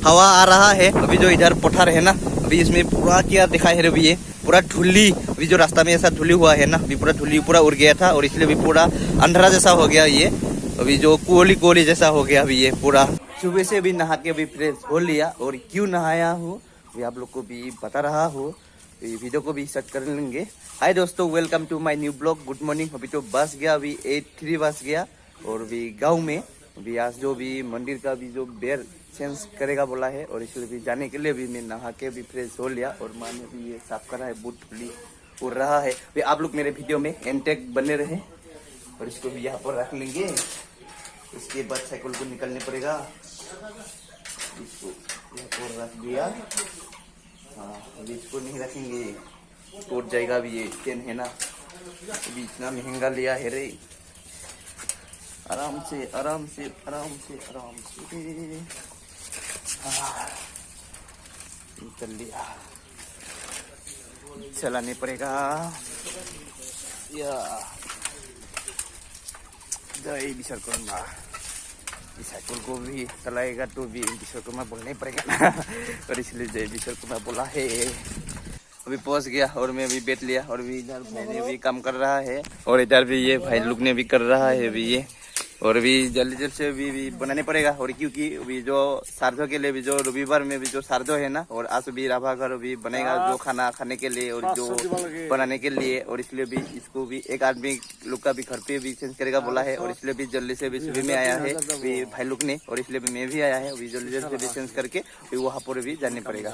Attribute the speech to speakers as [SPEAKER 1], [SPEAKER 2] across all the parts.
[SPEAKER 1] हवा आ रहा है। अभी जो इधर पठार है ना, अभी इसमें पूरा क्या दिखाई है अभी, ये पूरा धूली, अभी जो रास्ता में ऐसा धूली हुआ है ना, अभी पूरा धूली पूरा उड़ गया था और इसलिए भी पूरा अंधेरा जैसा हो गया ये। अभी जो कोहली कोहली जैसा हो गया अभी ये पूरा। सुबह से भी नहा के अभी फ्रेश हो लिया और क्यों नहाया हूँ ये आप लोग को भी बता रहा हूँ। वीडियो को भी स्टार्ट कर लेंगे। हाय दोस्तों, welcome to my new blog. Good morning. अभी तो बस गया, अभी 8:03 बस गया और अभी गांव में अभी आज जो भी मंदिर का भी जो बेर चेंज करेगा बोला है और इसलिए भी जाने के लिए भी मैं नहा के भी फ्रेश हो लिया और माँ ने भी ये साफ करा है, बूट धुली उड़ रहा है। भी आप लोग मेरे वीडियो में एंटेक बने रहे और इसको भी यहाँ पर रख लेंगे। इसके बाद साइकिल को निकलने पड़ेगा, इसको यहाँ पर रख दिया। हाँ, अभी इसको नहीं रखेंगे, टूट जाएगा। अभी ये चेन है ना, अभी इतना महंगा लिया है रे। आराम से आराम से आराम से आराम से निकल लिया, चलाने पड़ेगा। या जय विश्वकर्मा। साइकिल को भी चलाएगा तो भी विश्वकर्मा बोलना ही पड़ेगा ना और इसलिए जय विश्वकर्मा बोला है। अभी पहुंच गया और मैं अभी बैठ लिया और भी इधर भाई ने भी काम कर रहा है और इधर भी ये भाई लोग ने भी कर रहा है अभी ये। और अभी जल्दी जल्दी से भी बनाने पड़ेगा और क्योंकि अभी जो सार्धो के लिए भी जो रविवार में भी जो सार्धो है ना, और आज भी राभा घर भी बनेगा जो खाना खाने के लिए और जो बनाने के लिए, और इसलिए भी इसको भी एक आदमी लोग का भी घर पे भी चेंज करेगा बोला है और इसलिए भी जल्दी से भी सुबह में आया है अभी भाई लोग ने और इसलिए भी मैं भी आया है। अभी जल्दी जल्दी से भी चेंज करके फिर वहाँ पर भी जाने पड़ेगा।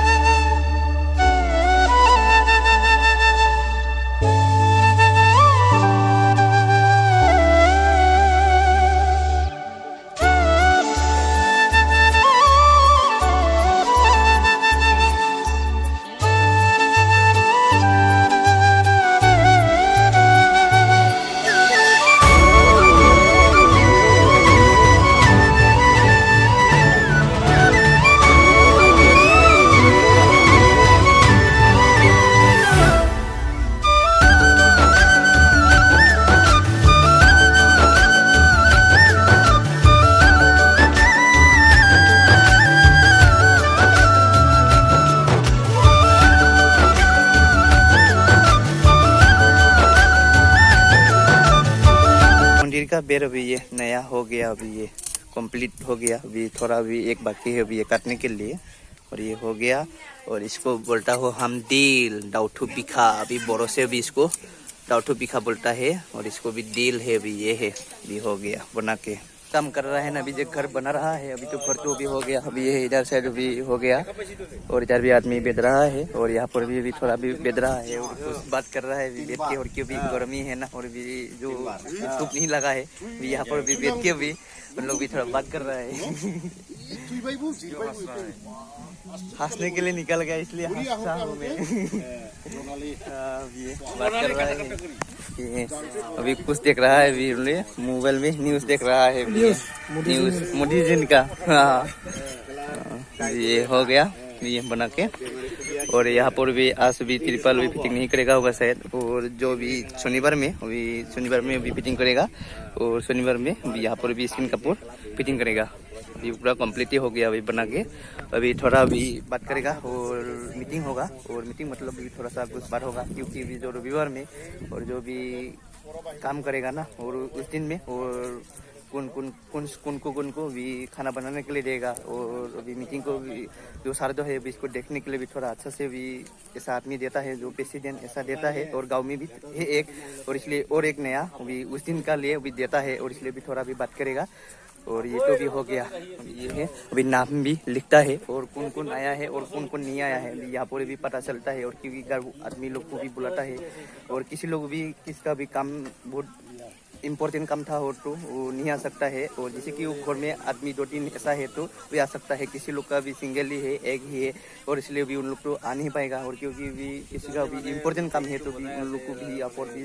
[SPEAKER 1] का बेर अभी ये नया हो गया, अभी ये कंप्लीट हो गया। अभी थोड़ा अभी एक बाकी है अभी ये काटने के लिए और ये हो गया। और इसको बोलता हो हम दिल डाउठू पिखा, अभी बोरो से भी इसको डाउठू पिखा बोलता है और इसको भी दिल है अभी ये है। अभी हो गया बना के काम कर रहा है ना, अभी जो घर बना रहा है। अभी तो घर तो भी हो गया, अभी ये इधर साइड भी हो गया और इधर भी आदमी बेच रहा है और यहाँ पर भी थोड़ा भी बेच रहा है और कुछ बात कर रहा है बेच के। और क्यों भी गर्मी है ना और भी जो धूप नहीं लगा है, यहाँ पर भी बेच के भी उन लोग भी थोड़ा बात कर रहा है। हंसने के लिए निकल गया इसलिए हंसा हूँ मैं। बात कर रहा है, अभी कुछ देख रहा है अभी मोबाइल में, न्यूज देख रहा है न्यूज मोदी जी का। हाँ, ये हो गया ये बना के। और यहाँ पर भी आज भी त्रिपाल भी फिटिंग नहीं करेगा होगा शायद, और जो भी शनिवार में अभी फिटिंग करेगा और शनिवार में यहाँ पर भी स्किन कपूर फिटिंग करेगा। अभी पूरा कंप्लीट ही हो गया अभी बना के। अभी थोड़ा अभी बात करेगा और मीटिंग होगा और मीटिंग मतलब भी थोड़ा सा कुछ बात होगा क्योंकि अभी जो रविवार में और जो भी काम करेगा ना और उस दिन में और कौन को भी खाना बनाने के लिए देगा। और अभी मीटिंग को भी जो सार्धो है अभी इसको देखने के लिए भी थोड़ा अच्छा से भी ऐसा आदमी देता है जो प्रेसिडेंट ऐसा देता है और गांव में भी है एक, और इसलिए और एक नया अभी उस दिन का लिए अभी देता है और इसलिए भी थोड़ा भी बात करेगा। और ये तो भी हो गया, ये है अभी नाम भी लिखता है और कौन कौन आया है और कौन कौन नहीं आया है यहाँ पर भी पता चलता है। और क्योंकि आदमी लोग को भी बुलाता है और किसी लोग भी किसका भी काम बहुत इम्पोर्टेंट काम था और तो वो नहीं आ सकता है। और जैसे कि वो घर में आदमी 2-3 ऐसा है तो वो आ सकता है, किसी लोग का भी सिंगल ही है, एक ही है और इसलिए भी उन लोग तो आ नहीं पाएगा। और क्योंकि भी किसी का भी इम्पोर्टेंट काम है तो भी उन लोग को भी यहाँ पर भी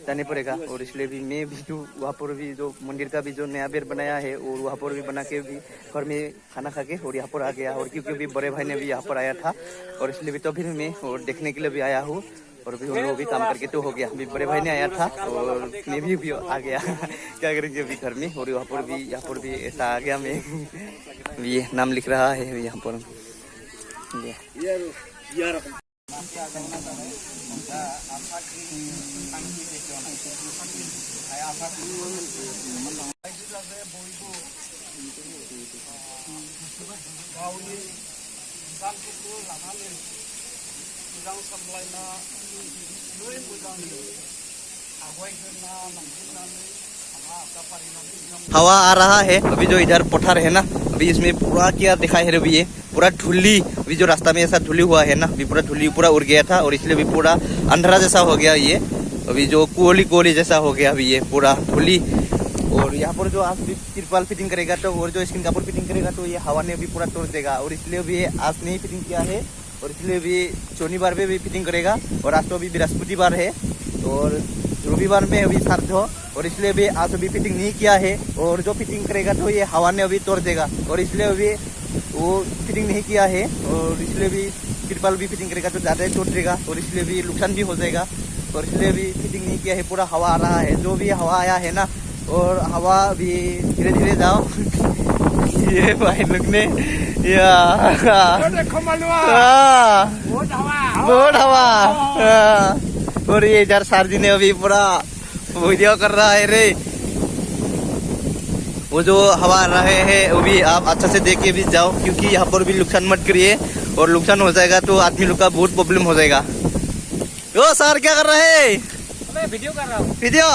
[SPEAKER 1] जाने पड़ेगा। और इसलिए भी मैं भी जो वहाँ पर भी जो मंदिर का भी जो नया बेर बनाया है और वहाँ पर भी बना के भी घर में खाना खा के और यहाँ पर आ गया। और क्योंकि भी बड़े भाई ने भी यहाँ पर आया था और इसलिए भी तो फिर मैं और देखने के लिए भी आया हूँ। और अभी हम लोग भी काम करके तो हो गया। अभी बड़े भाई ने आया था और मैं भी आ गया क्या करेंगे अभी घर में। और यहाँ पर भी ऐसा आ गया मैं ये नाम लिख रहा है यहाँ पर हवा आ रहा है। अभी जो इधर पठार है ना, अभी इसमें पूरा क्या दिखाई है अभी ये पूरा धूली। अभी जो रास्ता में ऐसा धूली हुआ है ना, अभी पूरा धूली पूरा उड़ गया था और इसलिए भी पूरा अंधेरा जैसा हो गया ये। अभी जो कोहली जैसा हो गया अभी ये पूरा धूली। और यहाँ पर जो आज भी तिरपाल फिटिंग करेगा तो और जो स्किन कापड़ फिटिंग करेगा तो ये हवा ने भी पूरा तोड़ देगा। और इसलिए भी आज नहीं फिटिंग किया है और इसलिए भी शनिवार में भी फिटिंग करेगा। और आज तो अभी बृहस्पतिवार है और रविवार में अभी श्राद्ध हो और इसलिए भी आज अभी फिटिंग नहीं किया है। और जो फिटिंग करेगा तो ये हवा ने अभी तोड़ देगा और इसलिए अभी वो फिटिंग नहीं किया है। और इसलिए भी तिरपाल भी फिटिंग करेगा तो ज़्यादा ही तोड़ देगा और इसलिए भी नुकसान भी हो जाएगा। और इसलिए भी फिटिंग नहीं किया है। पूरा हवा आ रहा है, जो भी हवा आया है ना, और हवा भी धीरे धीरे जाओ ये भाई लोग ने बहुत हवा। और ये इधर सारजी ने अभी पूरा वीडियो कर रहा है रे। वो जो हवा आ रहे हैं वो भी आप अच्छा से देख के भी जाओ, क्योंकि यहाँ पर भी नुकसान मत करिए और नुकसान हो जाएगा तो आदमी लोग का बहुत प्रॉब्लम हो जाएगा। ओ सर क्या कर रहे हैं?
[SPEAKER 2] मैं वीडियो कर रहा हूँ।
[SPEAKER 1] वीडियो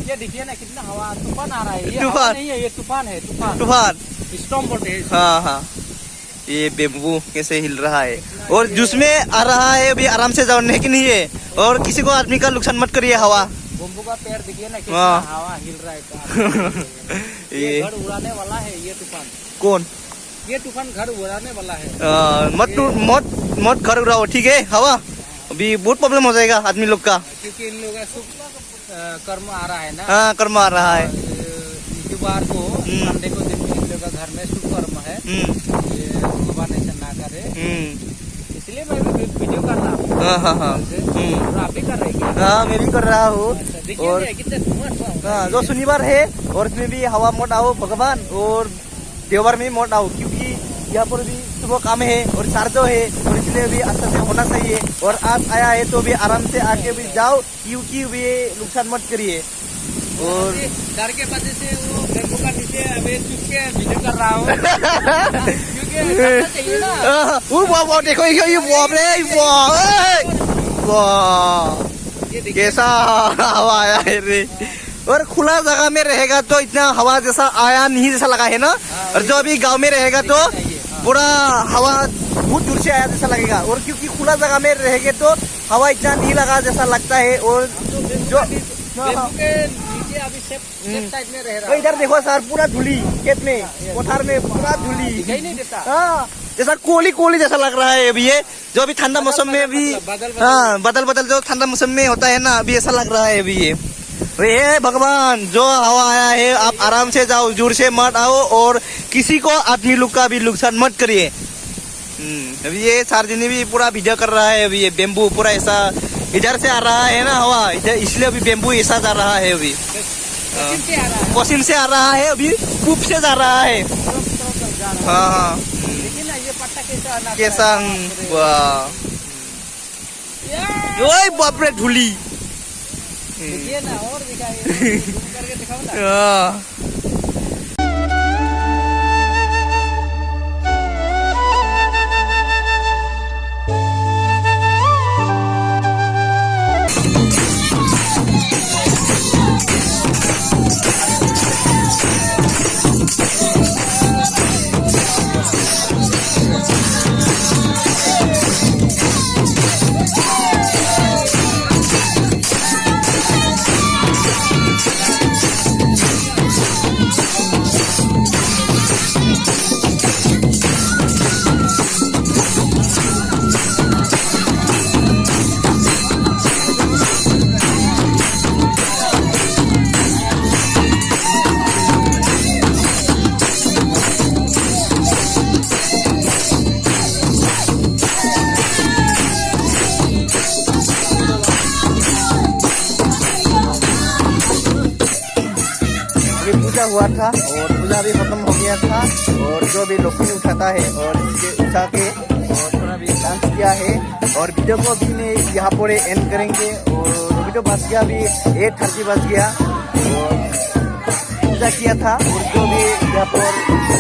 [SPEAKER 2] ये देखिए ना कितना हवा, तूफान आ रहा है। ये
[SPEAKER 1] तूफान
[SPEAKER 2] हवा नहीं है, ये तूफान है।
[SPEAKER 1] तूफान
[SPEAKER 2] स्टॉर्म बोलते हैं।
[SPEAKER 1] हाँ ये बेम्बू कैसे हिल रहा है और जिसमें आ रहा है अभी आराम से जाओ, नहीं कि नहीं है। और किसी को आदमी का नुकसान मत करिए। हवा
[SPEAKER 2] बम्बू का पेड़ देखिए ना कितना हवा हिल रहा है। ये घर उड़ाने वाला है ये तूफान।
[SPEAKER 1] कौन?
[SPEAKER 2] ये तूफान घर उड़ाने वाला है।
[SPEAKER 1] मत घर उड़ाओ, ठीक है। हवा अभी बहुत प्रॉब्लम हो जाएगा आदमी लोग का,
[SPEAKER 2] क्योंकि इन लोगों का शुभ कर्म आ रहा है ना।
[SPEAKER 1] हाँ कर्म आ रहा है।
[SPEAKER 2] शुक्रवार को संडे को दिन इन लोगों का घर में शुभ कर्म है। ये भगवान ऐसा ना करे, इसलिए मैं भी वीडियो कर रहा हूँ। हाँ आप भी कर रहे हैं?
[SPEAKER 1] हाँ मैं भी कर रहा हूँ।
[SPEAKER 2] और कितने
[SPEAKER 1] जो शनिवार है और इसमें भी हवा मत आओ भगवान, और देववार में मत आओ, क्योंकि यहाँ पर भी सुबह काम है और श्राद्ध है और इसलिए भी अच्छा से होना चाहिए। और आज आया है तो भी आराम से आके भी जाओ, क्योंकि भी नुकसान मत करिए। और
[SPEAKER 2] डर के वजह से वो बेम्बू का नीचे अभी चुप के वीडियो कर रहा हूँ क्योंकि करना चाहिए ना।
[SPEAKER 1] वो देखो ये वाह कैसा हवा आया है रे। और खुला जगह में रहेगा तो इतना हवा जैसा आया नहीं जैसा लगा है ना। और जो अभी गांव में रहेगा तो पूरा हवा बहुत दूर से आया जैसा लगेगा। और क्योंकि खुला जगह में रहेंगे तो हवा इतना नहीं लगा जैसा लगता है। और जो
[SPEAKER 2] नीचे अभी सेफ साइड में रह रहा है।
[SPEAKER 1] इधर देखो सर पूरा धूली, खेत में पठार में पूरा धूली
[SPEAKER 2] नहीं देता।
[SPEAKER 1] हाँ जैसा कोहली जैसा लग रहा है अभी ये। जो अभी ठंडा मौसम में अभी हाँ बदल जो ठंडा मौसम में होता है ना, अभी ऐसा लग रहा है अभी ये। हे भगवान जो हवा आया है आप आराम से जाओ, जोर से मत आओ और किसी को आदमी लोग का भी नुकसान मत करिए। अभी ये सार्वजनिक भी पूरा वीडियो कर रहा है। अभी ये बेम्बू पूरा ऐसा इधर से आ रहा है ना हवा, इधर इसलिए अभी बेम्बू ऐसा जा रहा है। अभी पश्चिम से आ रहा है, अभी पूर्व से जा रहा है। हाँ
[SPEAKER 2] देखिए ना ये पत्ता
[SPEAKER 1] कैसा वाह बाप रे धूली।
[SPEAKER 2] देखिए ना और दिखाइए करके दिखाओ ना।
[SPEAKER 1] पूजा हुआ था और पूजा भी खत्म हो गया था। और जो भी लक्ष्मी उठाता है और इसके उठा के और थोड़ा भी डांस किया है। और वीडियो को भी मैं यहाँ पर एंड करेंगे। और वीडियो बच गया अभी 8:30 बज गया और पूजा किया था। और जो भी यहाँ पर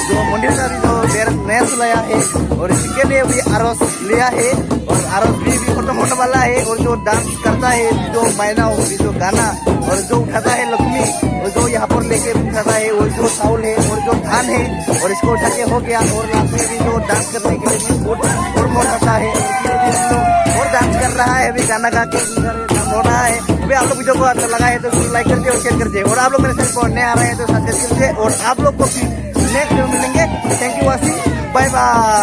[SPEAKER 1] जो मंदिर का भी जो नया सुलाया है और इसके लिए भी आरस लिया है और आरस भी खत्म होने वाला है। और जो डांस करता है जो मैना और जो गाना और जो उठाता है लक्ष्मी और जो यहाँ पर लेके उठाता है वो जो चावल है और जो धान है और इसको उठा के हो गया। और लास्ट में भी जो डांस करने के लिए भी और मोड़ आता है और डांस कर रहा है अभी गाना गा के हो रहा है। अभी आप लोग वीडियो को अच्छा लगा है तो लाइक करके और शेयर करके और आप लोग मेरे चैनल को नए आ रहे हैं तो सब्सक्राइब कीजिए। और आप लोग को नेक्स्ट वीडियो मिलेंगे। थैंक यू वासी, बाय बाय।